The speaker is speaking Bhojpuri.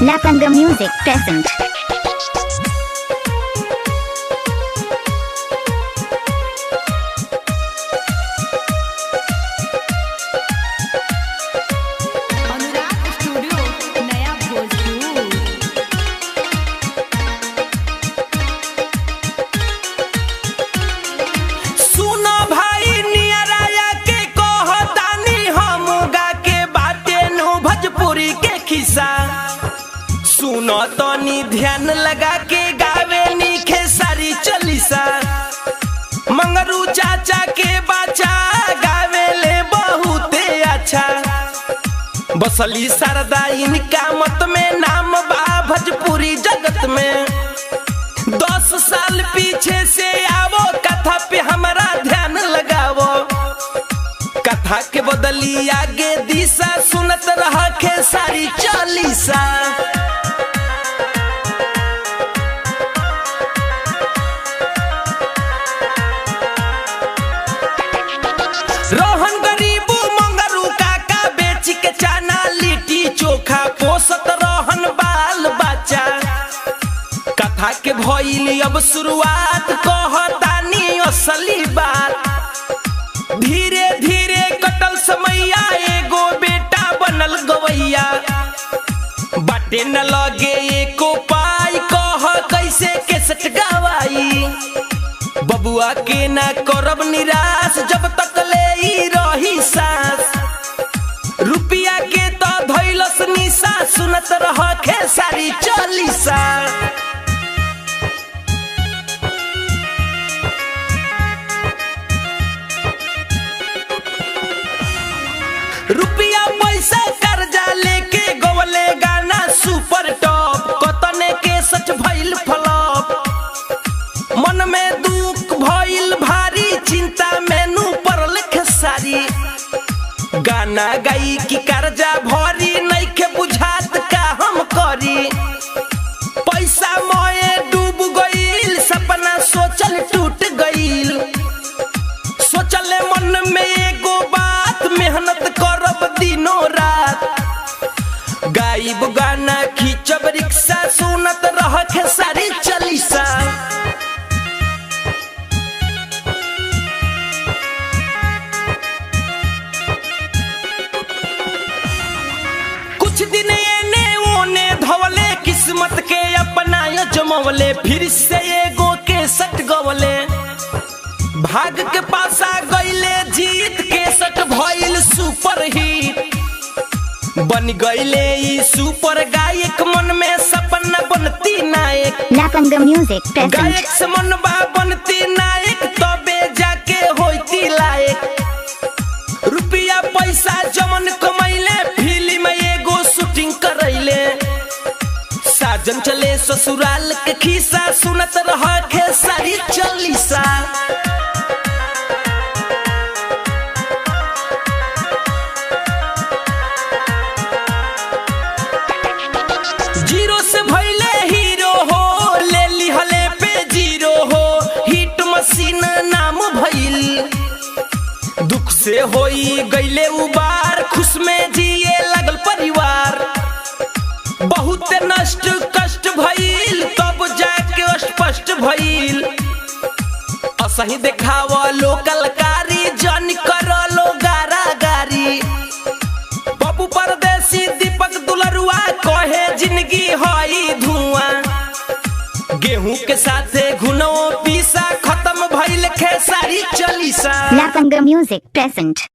Lapanga Music present. Anurag studio नया भोजपुर। सुनो भाई नियराया के कहतानी हम गा के बाटे नु भोजपुरी के खिस्सा। सुनो तनी ध्यान लगा के गावे नी खेसारी चालीसा। मंगरू चाचा के बच्चा गावे ले बहुते अच्छा। बसली शारदा इनका मत में नाम बा भोजपुरी जगत में। 10 साल पीछे से आवो कथा पे हमारा ध्यान लगावो। कथा के बदली आगे दिशा सुनत रहा खेसारी चालीसा। रोहन गरीबू मंगरू काका बेची के चाना लिट्टी चोखा पोसत रोहन बाल बच्चा। कथा के भइली अब शुरुआत कहतानी असली बात। धीरे धीरे कटल समैया एगो बेटा बनल गवैया। बाटे न लगे एको पाई कह कैसे केसट गवाई। बबुआ के ना करब निराश जब तक ले ई रही सांस। रुपिया के तो धैलस निशा सुनत रह खेसारी चालीसा। रुपिया पैसा कर्जा लेके गवले गाना सुपर टॉप। कतने के सच भइल फ्लॉप। मन में दुख भइल भारी चिंता मेनू पड़ल खेसारी। गाना गाई की कर्जा भरी नइखे बुझात का हम करी। पैसा मोए डूब गइल सपना सोचल टूट गइल। सोचले मन में एगो बात मेहनत करब दिनों रात। गाइब गाना खींचब रिक्शा सुनत रह खेसारी चालीसा। कुछ दिन एने ओने धवले किस्मत के अपना जमवले। फिर से एगो के सट गवले। भाग के पासा गईले जीत के सट भइल सुपर हिट। बन गईले ई सुपर गायक मन में सपना बनती नायक। Lapanga Music present. गायक से मन बा बनती नायक तबे जाके होती लायक। रुपिया पैसा जमन कमैले फिल्म एगो शूटिंग करैले। साजन चले ससुराल के खिस्सा सुनत रह खेसारी चालीसा। जीरो से भइले हीरो हो ले लिहले पे जीरो हो। हिट मशीन नाम भइल। दुख से होई गईले उबार खुश में जिए लगल परिवार। बहुत नष्ट कष्ट भइल तब जाके स्पष्ट भइल। असही देखाव लो कलकारी जन कर लो गारा गारी। बाबू परदेसी दीपक दुलरुआ कहे जिंदगी हई धुआं। गेहूं के साथे घुनो पीसा खत्म भइल Khesari Chalisa. Lapanga Music present.